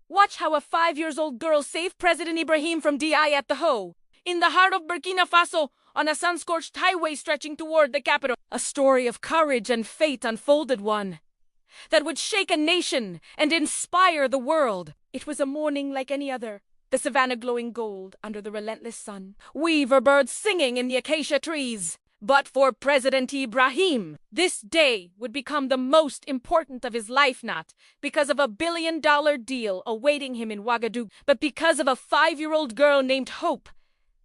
Watch how a 5 years old girl saved President Ibrahim from DI at the Ho, in the heart of Burkina Faso, on a sun-scorched highway stretching toward the capital. A story of courage and fate unfolded, one that would shake a nation and inspire the world. It was a morning like any other, the savannah glowing gold under the relentless sun, weaver birds singing in the acacia trees. But for President Ibrahim, this day would become the most important of his life, not because of a billion-dollar deal awaiting him in Ouagadougou, but because of a 5-year-old girl named Hope.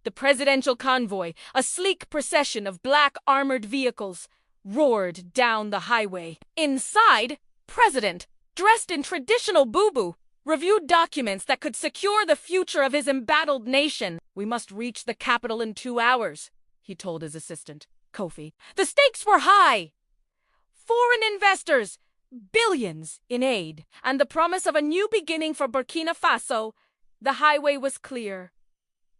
The presidential convoy, a sleek procession of black armored vehicles, roared down the highway. Inside, President, dressed in traditional bubu, reviewed documents that could secure the future of his embattled nation. "We must reach the capital in 2 hours," he told his assistant, Kofi. The stakes were high. Foreign investors, billions in aid, and the promise of a new beginning for Burkina Faso. The highway was clear,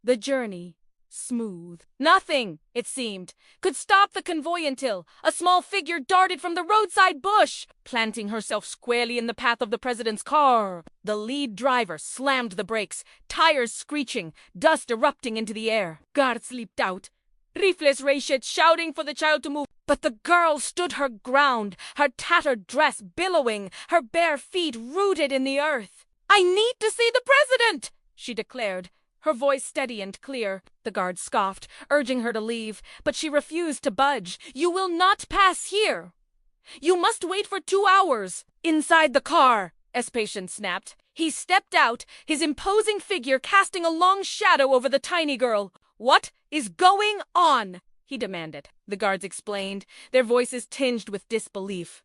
the journey smooth. Nothing, it seemed, could stop the convoy until a small figure darted from the roadside bush, planting herself squarely in the path of the president's car. The lead driver slammed the brakes, tires screeching, dust erupting into the air. Guards leaped out, rifles raised, shouting for the child to move. But the girl stood her ground, her tattered dress billowing, her bare feet rooted in the earth. "I need to see the president," she declared, her voice steady and clear. The guard scoffed, urging her to leave, but she refused to budge. "You will not pass here. You must wait for 2 hours." Inside the car, Espation snapped. He stepped out, his imposing figure casting a long shadow over the tiny girl. "What is going on?" he demanded. The guards explained, their voices tinged with disbelief.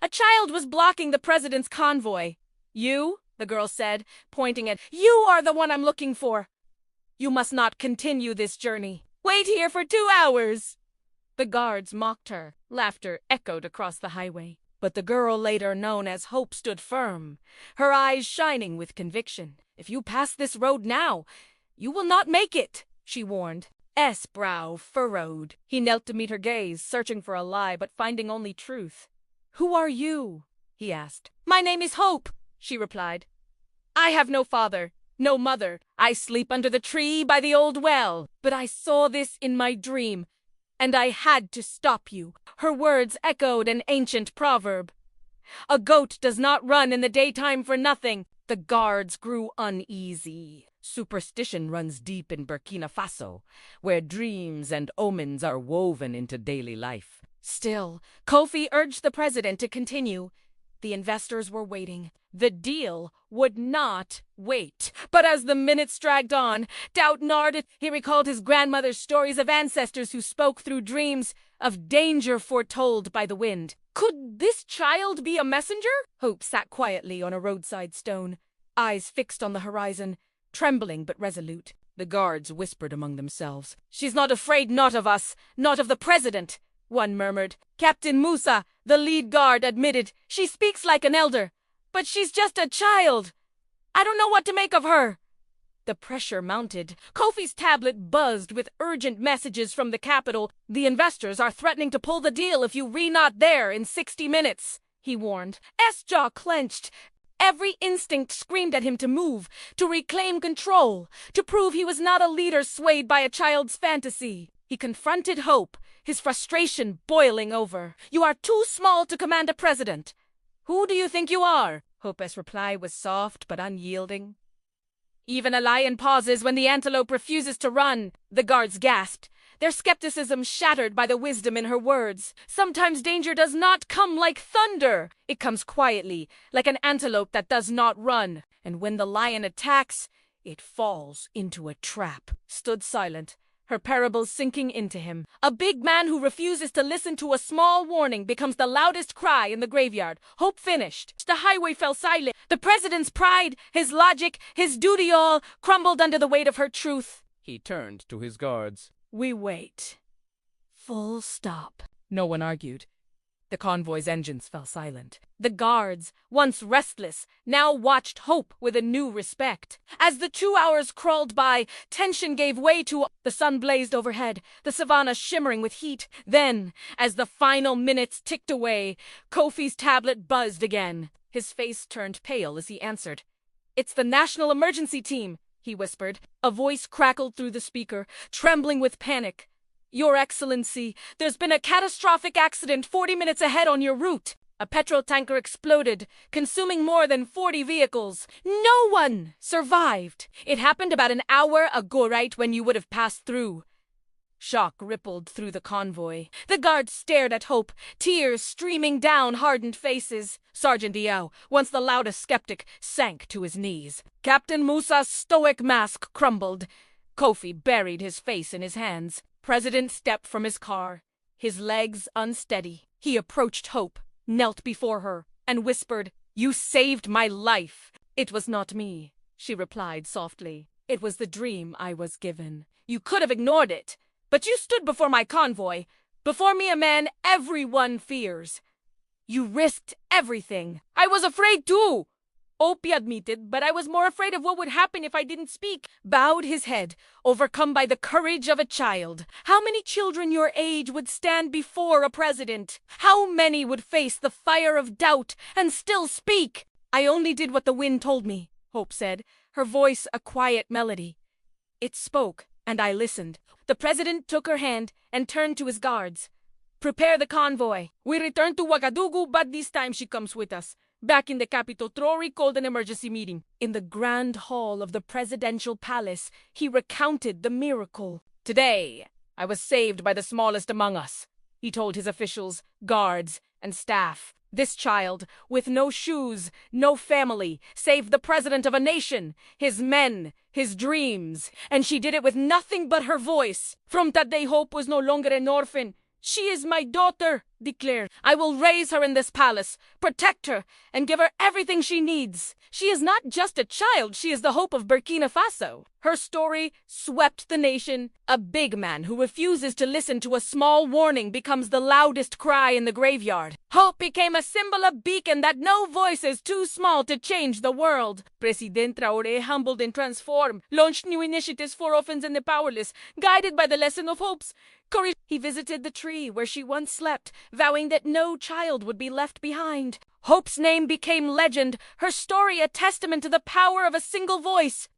"A child was blocking the president's convoy." "You?" the girl said, pointing at, "You are the one I'm looking for. You must not continue this journey. Wait here for 2 hours." The guards mocked her. Laughter echoed across the highway. But the girl later known as Hope stood firm, her eyes shining with conviction. "If you pass this road now, you will not make it," she warned. S. brow furrowed. He knelt to meet her gaze, searching for a lie, but finding only truth. "Who are you?" he asked. "My name is Hope," she replied. "I have no father, no mother. I sleep under the tree by the old well. But I saw this in my dream, and I had to stop you." Her words echoed an ancient proverb. "A goat does not run in the daytime for nothing." The guards grew uneasy. Superstition runs deep in Burkina Faso, where dreams and omens are woven into daily life. Still, Kofi urged the president to continue. The investors were waiting. The deal would not wait. But as the minutes dragged on, doubt gnawed. He recalled his grandmother's stories of ancestors who spoke through dreams, of danger foretold by the wind. Could this child be a messenger? Hope sat quietly on a roadside stone, eyes fixed on the horizon, trembling but resolute. The guards whispered among themselves. "She's not afraid, not of us, not of the president," one murmured. Captain Musa, the lead guard, admitted. "She speaks like an elder, but she's just a child. I don't know what to make of her." The pressure mounted. Kofi's tablet buzzed with urgent messages from the capital. "The investors are threatening to pull the deal if you re-not there in 60 minutes, he warned. S. jaw clenched. Every instinct screamed at him to move, to reclaim control, to prove he was not a leader swayed by a child's fantasy. He confronted Hope, his frustration boiling over. "You are too small to command a president." "Who do you think you are?" Hope's reply was soft but unyielding. "Even a lion pauses when the antelope refuses to run," the guards gasped, their skepticism shattered by the wisdom in her words. "Sometimes danger does not come like thunder. It comes quietly, like an antelope that does not run. And when the lion attacks, it falls into a trap." Stood silent, her parables sinking into him. A big man who refuses to listen to a small warning becomes the loudest cry in the graveyard. Hope finished. The highway fell silent. The president's pride, his logic, his duty all crumbled under the weight of her truth. He turned to his guards. "We wait. Full stop." No one argued. The convoy's engines fell silent. The guards, once restless, now watched Hope with a new respect. As the 2 hours crawled by, tension gave way to... The sun blazed overhead, the savannah shimmering with heat. Then, as the final minutes ticked away, Kofi's tablet buzzed again. His face turned pale as he answered. It's the National Emergency Team, he whispered. A voice crackled through the speaker, trembling with panic. Your Excellency, there's been a catastrophic accident 40 minutes ahead on your route. A petrol tanker exploded, consuming more than 40 vehicles. No one survived. It happened about an hour ago, right when you would have passed through. Shock rippled through the convoy. The guards stared at Hope, tears streaming down hardened faces. Sergeant Diao, once the loudest skeptic, sank to his knees. Captain Musa's stoic mask crumbled. Kofi buried his face in his hands. President stepped from his car, his legs unsteady. He approached Hope, knelt before her, and whispered, "You saved my life." "It was not me," she replied softly. "It was the dream I was given. You could have ignored it. But you stood before my convoy, before me, a man everyone fears. You risked everything. I was afraid too," Opie admitted, "but I was more afraid of what would happen if I didn't speak." Bowed his head, overcome by the courage of a child. How many children your age would stand before a president? How many would face the fire of doubt and still speak? "I only did what the wind told me," Hope said, her voice a quiet melody. It spoke, and I listened. The president took her hand and turned to his guards. "Prepare the convoy. We return to Ouagadougou, but this time she comes with us." Back in the capital, Traoré called an emergency meeting. In the grand hall of the presidential palace, he recounted the miracle. "Today, I was saved by the smallest among us," he told his officials, guards, and staff. "This child, with no shoes, no family, saved the president of a nation, his men, his dreams. And she did it with nothing but her voice. From that day, Hope was no longer an orphan. She is my daughter," declared. "I will raise her in this palace, protect her, and give her everything she needs. She is not just a child, she is the hope of Burkina Faso." Her story swept the nation. A big man who refuses to listen to a small warning becomes the loudest cry in the graveyard. Hope became a symbol, a beacon that no voice is too small to change the world. President Traoré, humbled and transformed, launched new initiatives for orphans and the powerless, guided by the lesson of Hope's courage. He visited the tree where she once slept, vowing that no child would be left behind. Hope's name became legend, her story a testament to the power of a single voice.